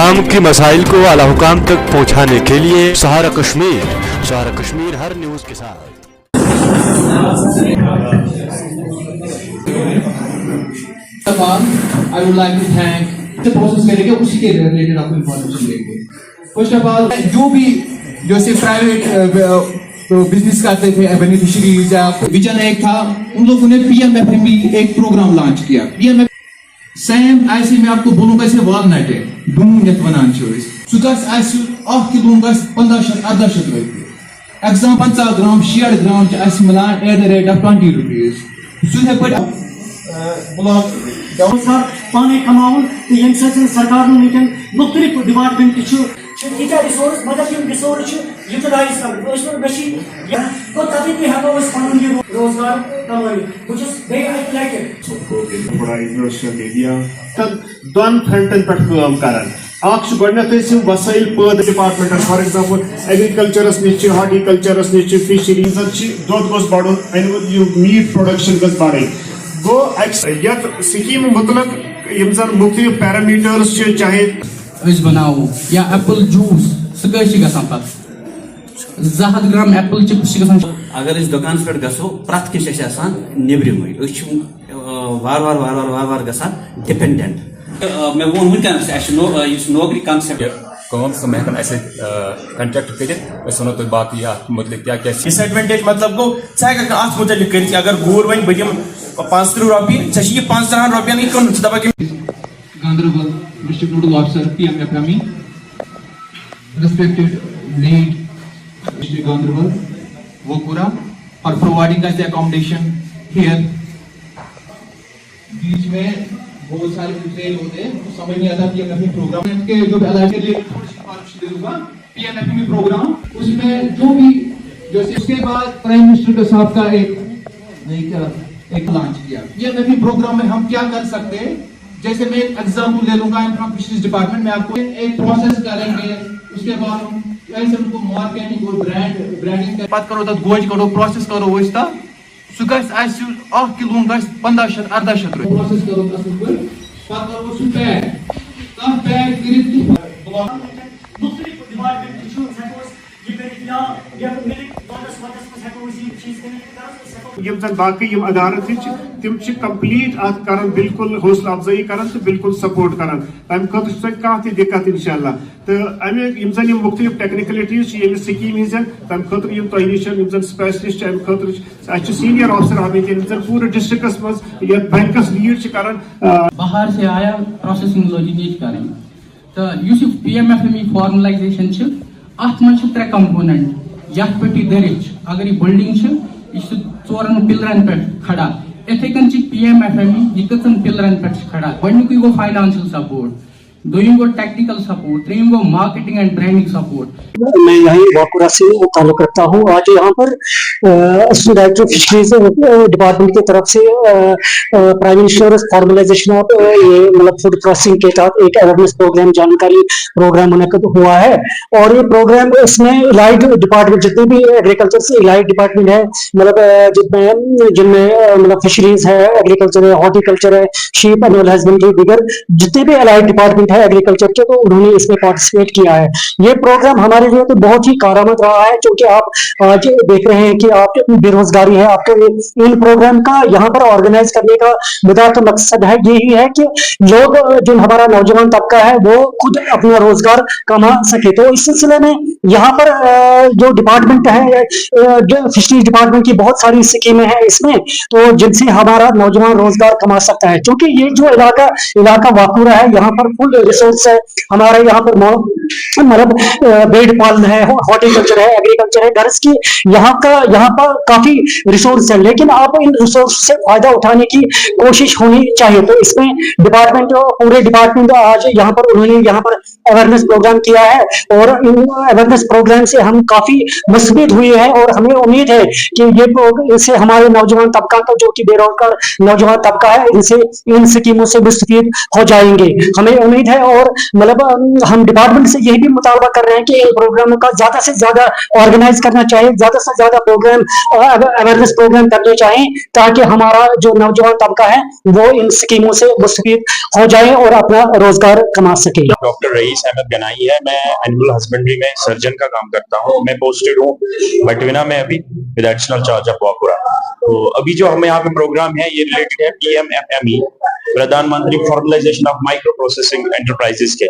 आवाम की मसाइल को आला हुकाम तक पहुँचाने के लिए सहारा कश्मीर हर न्यूज़ के साथ। I would like to thank the process करेंगे उसी के रिलेटेड आपको इन्फॉर्मेशन देंगे। फर्स्ट ऑफ ऑल जो भी जैसे प्राइवेट बिजनेस करते थे बेनिफिशियरीज या विजन एक था, उन लोगों ने पीएमएफएमई एक प्रोग्राम लॉन्च किया। पीएमएफ सेम ऐसे मैं आपको बोलूंगा ऐसे वालनट है डूंग यत वनान सु गस 1 किलो गस 1500 रुपये। एग्जाम 50 ग्राम 60 ग्राम मिलान @ 20 रुपीज सु ब्लॉक पाने कमाउन तो यम सरकार मुख्तलिफ डिपार्टमेंट तीजा रिसोर्स मगर यम रिसोर्स यूटिलाइज कर तो तभी भी हको पन यह रोजगार कमाई बड़ा इन्वेस्टमेंट दे दिया दोन फ्रंटन पे काम कर वसाइल पैद डिपार्टमेंट फॉर एग्जाम्पल एग्रीकल्चरस नश हॉर्टिकल्चरस नश फिशरीज दुध गोस बढ़ मीट प्रोडक्शन गस बढ़ गो यत स्कीम मुतलक यम जन मुख्तलिफ पैरामीटर्स चाहे बनाओ या एप्पल जूस सह पत् 200 ग्राम एप्पल चिप्स अगर दुकान पे गो प्रत कह नब्रम वार ग डिपेंडेंट मे वो वनकन नौकरी कॉन्सेप्ट सम हेन कंटेक्ट कर तुम बाकी मुतलिक क्या डिसएडवांटेज मतलब गो अत मुतलिक कर अगर गूर वन बह 35 रुपये ये 5 रुपये कन दपा Honorable District Nodal Officer PMFME, respected lead District Honorable Wokura for providing us the accommodation here. बीच में बहुत सारे ट्रेन होते हैं तो समझ नहीं आता PMFME प्रोग्राम के जो अलग के लिए थोड़ी सी बात दे दूंगा। PMFME प्रोग्राम उसमें जो भी जैसे उसके बाद प्राइम मिनिस्टर के साहब का एक लॉन्च किया। PMFME प्रोग्राम में हम क्या कर सकते हैं, जैसे मैं एक एग्जाम्पल ले लूंगा फ्रॉम फिशरीज डिपार्टमेंट में आपको एक प्रोसेस करेंगे, उसके बाद हम ऐसे उनको मार्केटिंग और ब्रांडिंग पत करो तक गोज करो प्रोसेस करो वो इसका सु गस 1 किलो गस 1500 रुपये प्रोसेस करो पत करो सु पैक करित मुख्तलिफ डिपार्टमेंट यम जन बाकी यम अदालत तिम कंप्लीट कर बिल्कुल हौसला अफजाई कर बिल्कुल सपोर्ट कर तम खतर कह दिक्कत इंशाल्लाह तो अमे जन मुख्तलिफ टेक्निकलिटीज ये स्कीम हज तम खतर तुम नश स्पेशलिस्ट अमे खतर सीनियर ऑफिसर हम पूरे डिस्ट्रिक्स मज बैंकस लीड कर बाहर से आया प्रोसेसिंग लॉजिक करें तो PMFME फॉर्मलाइजेशन अत मन 3 कंपोनेंट यथ पे दरिच अगर यह बिल्डिंग यह 4 पिलरन पे खड़ा इथे कन PMFME यह कन पिलरन पे खड़ा गो गो फाइनेंशियल सपोर्ट, दोयम गो टेक्निकल सपोर्ट, त्रीम गो मार्केटिंग एंड ब्रांडिंग सपोर्ट। मैं यही वाकुरा से ताल्लुक रखता हूँ। आज यहाँ पर असिस्टेंट डायरेक्टर फिशरीज डिपार्टमेंट की तरफ से प्राइम मिनिस्टर फॉर्मलाइजेशन ऑफ ये मतलब फूड प्रोसेसिंग के तहत एक अवेयरनेस प्रोग्राम जानकारी प्रोग्राम मुनक़द हुआ है और ये प्रोग्राम इसमें इलाइड डिपार्टमेंट जितने भी एग्रीकल्चर से इलाइड डिपार्टमेंट है मतलब जिनमें मतलब फिशरीज है, एग्रीकल्चर है, हॉर्टिकल्चर है, शीप एनिमल हस्बेंड्री दीगर जितने भी इलाइड डिपार्टमेंट है एग्रीकल्चर के तो उन्होंने इसमें पार्टिसिपेट किया है। ये प्रोग्राम हमारे लिए तो बहुत ही कारआमद रहा है क्योंकि आप आज देख रहे हैं कि आप बेरोजगारी है आपके इन प्रोग्राम का यहाँ पर ऑर्गेनाइज करने का मुद्दा तो मकसद है यही है कि लोग जो हमारा नौजवान तबका है वो खुद अपना रोजगार कमा सके। तो इस सिलसिले में यहाँ पर जो डिपार्टमेंट है जो फिशरीज डिपार्टमेंट की बहुत सारी स्कीमें हैं इसमें तो जिनसे हमारा नौजवान रोजगार कमा सकता है क्योंकि ये जो इलाका वाकुरा है यहाँ पर फुल रिसोर्स है। हमारे यहाँ पर मतलब भेड़ पालन है, हॉर्टिकल्चर है, एग्रीकल्चर है, गर्ल्स की यहाँ पर काफी रिसोर्स है लेकिन आप इन रिसोर्स से फायदा उठाने की कोशिश होनी चाहिए। तो इसमें डिपार्टमेंट पूरे डिपार्टमेंट आज यहाँ पर उन्होंने यहाँ पर अवेयरनेस प्रोग्राम किया है और इन अवेयरनेस प्रोग्राम से हम काफी मुस्तफीद हुए हैं और हमें उम्मीद है कि ये इससे हमारे नौजवान तबका का जो कि बेरोजगार नौजवान तबका है इनसे इन स्कीमों से मुस्तफीद हो जाएंगे हमें उम्मीद है। और मतलब हम डिपार्टमेंट से यही भी मुतालबा कर रहे हैं कि इन प्रोग्रामों का ज्यादा से ज्यादा ऑर्गेनाइज करना चाहिए, ज्यादा से ज्यादा प्रोग्राम अवेयरनेस प्रोग्राम करने चाहिए, ताकि हमारा जो नौजवान तबका है वो इन स्कीमों से मुस्तफीद हो जाए और अपना रोजगार कमा सके। डॉक्टर रईस अहमद गनाई है, मैं एनिमल हस्बेंड्री में सर्जन का काम करता हूँ। मैं पोस्टेड हूँ बटविना में अभी विद एडिशनल चार्ज ऑफ वाकुरा। तो अभी जो हमें यहाँ पे प्रोग्राम है ये रिलेटेड है PMFME, प्रधानमंत्री formalisation of micro processing enterprises के।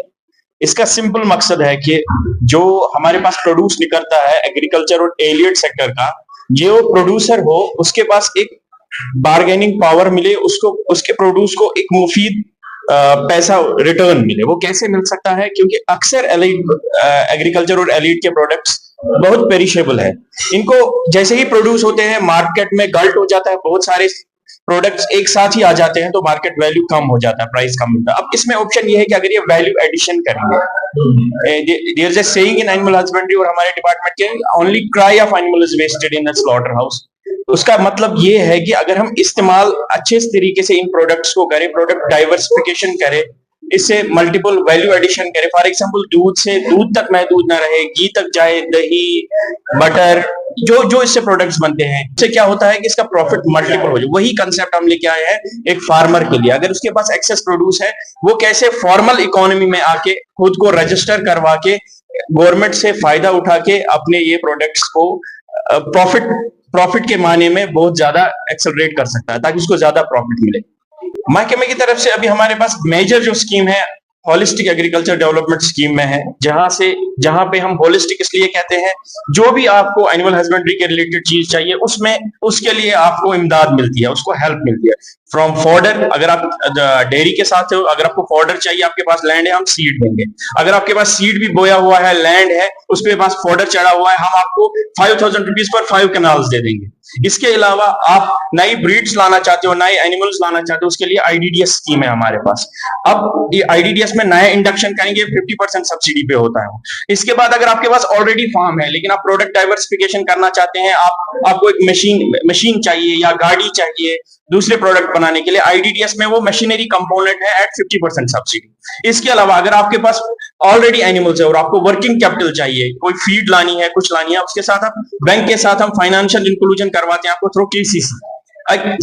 इसका सिंपल मकसद है कि जो हमारे पास प्रोड्यूस निकलता है एग्रीकल्चर और एलियड सेक्टर का, जो प्रोड्यूसर हो उसके पास एक बार्गेनिंग पावर मिले, उसको उसके प्रोड्यूस को एक मुफीद पैसा रिटर्न मिले। वो कैसे मिल सकता है? क्योंकि अक्सर एग्रीकल्चर और एलिड के प्रोडक्ट्स बहुत पेरिशेबल है। इनको जैसे ही प्रोड्यूस होते हैं मार्केट में गल्ट हो जाता है, बहुत सारे प्रोडक्ट्स एक साथ ही आ जाते हैं तो मार्केट वैल्यू कम हो जाता है, प्राइस कम मिलता है। अब इसमें ऑप्शन ये है कि अगर ये वैल्यू एडिशन करेंगे, there is a saying in animal husbandry और हमारे डिपार्टमेंट के, only cry of animal is wasted in a slaughter house. उसका मतलब ये है कि अगर हम इस्तेमाल अच्छे तरीके से इन प्रोडक्ट्स को करें, प्रोडक्ट डाइवर्सिफिकेशन करें, इससे मल्टीपल वैल्यू एडिशन करें, फॉर एग्जांपल दूध से दूध तक महदूद ना रहे, घी तक जाए, दही, बटर, जो जो इससे प्रोडक्ट्स बनते हैं, इससे क्या होता है कि इसका प्रॉफिट मल्टीपल हो जाए। वही कंसेप्ट हम लेके आए हैं एक फार्मर के लिए। अगर उसके पास एक्सेस प्रोड्यूस है, वो कैसे फॉर्मल इकोनॉमी में आके खुद को रजिस्टर करवा के गवर्नमेंट से फायदा उठा के अपने ये प्रोडक्ट्स को प्रॉफिट के माने में बहुत ज्यादा एक्सेलरेट कर सकता है, ताकि उसको ज्यादा प्रॉफिट मिले। महकमे की तरफ से अभी हमारे पास मेजर जो स्कीम है होलिस्टिक एग्रीकल्चर डेवलपमेंट स्कीम में है, जहां पे हम होलिस्टिक इसलिए कहते हैं, जो भी आपको एनिमल हस्बेंड्री के रिलेटेड चीज चाहिए उसमें उसके लिए आपको इमदाद मिलती है, उसको हेल्प मिलती है। फ्रॉम फॉर्डर, अगर आप डेयरी के साथ हो, अगर आपको फॉर्डर चाहिए, आपके पास लैंड है, हम सीड देंगे। अगर आपके पास सीड भी बोया हुआ है, लैंड है, उसके पास फॉर्डर चढ़ा हुआ है, हम आपको 5000 रुपीज पर 5 कैनाल्स दे देंगे। इसके अलावा आप नई ब्रीड्स लाना चाहते हो, नए एनिमल्स लाना चाहते हो, उसके लिए IDDS स्कीम है हमारे पास। अब ये IDDS में नए इंडक्शन करेंगे, 50% सब्सिडी पे होता है। इसके बाद अगर आपके पास ऑलरेडी फार्म है लेकिन आप प्रोडक्ट डाइवर्सिफिकेशन करना चाहते हैं, आपको एक मशीन चाहिए या गाड़ी चाहिए दूसरे प्रोडक्ट बनाने के लिए, IDDS में वो मशीनरी कंपोनेंट है एट 50% सब्सिडी। इसके अलावा अगर आपके पास ऑलरेडी एनिमल्स है और आपको वर्किंग कैपिटल चाहिए, कोई फीड लानी है, कुछ लानी है, उसके साथ आप बैंक के साथ हम फाइनेंशियल इंक्लूजन करवाते हैं आपको थ्रू KCC।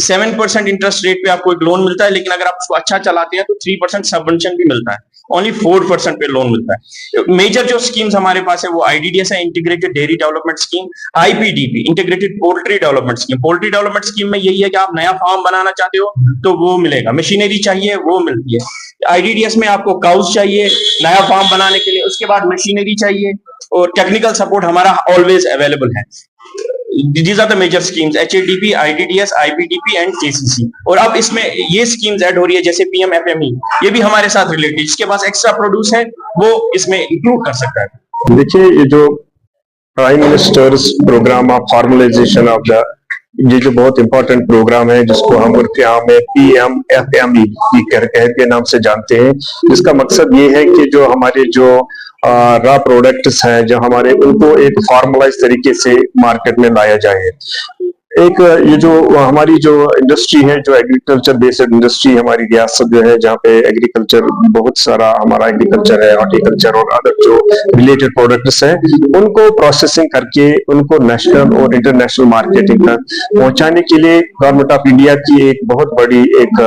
7% इंटरेस्ट रेट पे आपको एक लोन मिलता है, लेकिन अगर आप उसको अच्छा चलाते हैं तो 3% सबवेंशन भी मिलता है, ओनली 4% पे लोन मिलता है। मेजर जो स्कीम्स हमारे पास है वो IDDS है, integrated dairy development scheme, IPDP, integrated poultry development scheme. Poultry development scheme में यही है कि आप नया फार्म बनाना चाहते हो तो वो मिलेगा, मशीनरी चाहिए वो मिलती है। IDDS में आपको काउस चाहिए नया फार्म बनाने के लिए, उसके बाद मशीनरी चाहिए और टेक्निकल सपोर्ट हमारा ऑलवेज अवेलेबल है। These are the major schemes, HADP, IDDS, IPDP and KCC। और अब इसमें ये स्कीम्स ऐड हो रही है जैसे PMFME, ये भी हमारे साथ रिलेटेड, जिसके पास एक्स्ट्रा प्रोड्यूस है वो इसमें इंक्लूड कर सकता है। देखिए, ये जो prime ministers programme of formalisation of the, ये जो बहुत इंपॉर्टेंट प्रोग्राम है जिसको हम उर्दू में PMFME के नाम से जानते हैं, जिसका मकसद ये है कि जो हमारे जो रॉ प्रोडक्ट्स हैं जो हमारे, उनको एक फॉर्मलाइज तरीके से मार्केट में लाया जाए। एक ये जो हमारी जो इंडस्ट्री है, जो एग्रीकल्चर बेस्ड इंडस्ट्री हमारी रियासत जो है, जहाँ पे एग्रीकल्चर बहुत सारा हमारा एग्रीकल्चर है, हॉर्टिकल्चर और अदर जो रिलेटेड प्रोडक्ट्स हैं, उनको प्रोसेसिंग करके उनको नेशनल और इंटरनेशनल मार्केटिंग तक पहुंचाने के लिए गवर्नमेंट ऑफ इंडिया की एक बहुत बड़ी एक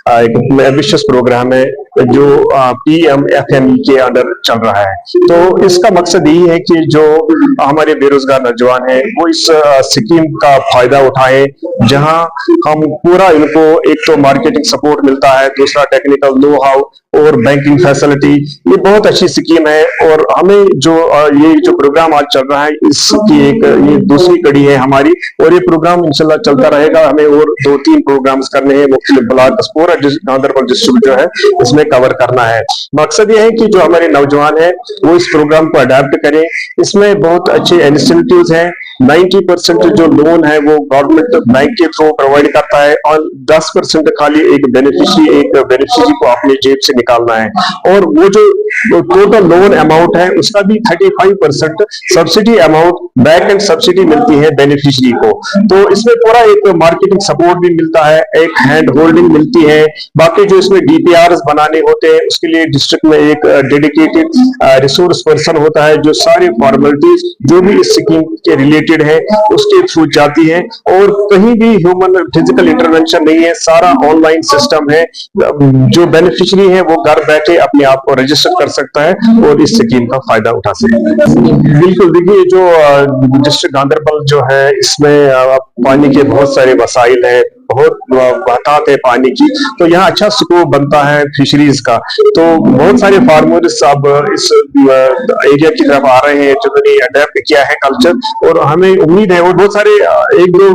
एम्बिशियस प्रोग्राम है जो PMFME के अंडर चल रहा है। तो इसका मकसद यही है कि जो हमारे बेरोजगार नौजवान हैं वो इस स्कीम का फायदा उठाएं, जहां हम पूरा इनको एक तो मार्केटिंग सपोर्ट मिलता है, दूसरा टेक्निकल नो हाउ और बैंकिंग फैसिलिटी। ये बहुत अच्छी स्कीम है और हमें जो ये जो प्रोग्राम आज चल रहा है इसकी एक ये दूसरी कड़ी है हमारी, और ये प्रोग्राम इंशाल्लाह चलता रहेगा। हमें और 2-3 प्रोग्राम्स करने हैं, मुख्तलिफ ब्लॉक पूरा गांधरबल डिस्ट्रिक्ट जो है इसमें कवर करना है। मकसद ये है कि जो हमारे नौजवान है वो इस प्रोग्राम को अडॉप्ट करें। इसमें बहुत अच्छे इंसेंटिव्स हैं, 90% जो लोन है वो गवर्नमेंट बैंक के थ्रू प्रोवाइड करता है और 10% खाली एक बेनिफिशियरी को अपने जेब से निकालना है। और वो जो टोटल लोन अमाउंट है उसका भी 35% subsidy amount back and subsidy मिलती है बेनिफिशियरी को। तो इसमें पूरा एक मार्केटिंग सपोर्ट भी मिलता है, एक हैंड होल्डिंग मिलती है। बाकी जो इसमें DPRs बनाने होते हैं उसके लिए डिस्ट्रिक्ट में एक डेडिकेटेड रिसोर्स पर्सन होता है जो सारी फॉर्मेलिटीज जो भी इस स्कीम के रिलेटेड है उसके थ्रू जाती है। और कहीं भी ह्यूमन फिजिकल इंटरवेंशन नहीं है, सारा ऑनलाइन सिस्टम है। जो बेनिफिशियरी है वो घर बैठे अपने आप को रजिस्टर कर सकता है और इस स्कीम का फायदा उठा सकता है। बिल्कुल, देखिए जो डिस्ट्रिक्ट गांधरबल जो है इसमें पानी के बहुत सारे वसाइल है, बहुत बहतात है पानी की, तो यहाँ अच्छा स्कोप बनता है फिशरीज का। तो बहुत सारे फार्मर्स अब इस एरिया की तरफ आ रहे हैं जिन्होंने अडेप्ट किया है कल्चर, और हमें उम्मीद है और बहुत सारे एक दो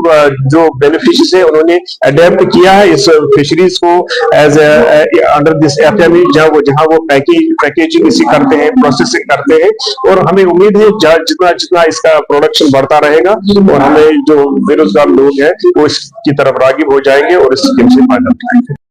जो बेनिफिशियरीज है उन्होंने अडेप्ट किया है इस फिशरीज को एज अंडर दिस FME, जहाँ वो पैकेजिंग इसी करते हैं, प्रोसेसिंग करते हैं। और हमें उम्मीद है जितना जितना इसका प्रोडक्शन बढ़ता रहेगा और हमें जो बेरोजगार लोग हैं वो इसकी तरफ रागिब हो जाएंगे और इस स्कीम से फायदा उठाएंगे।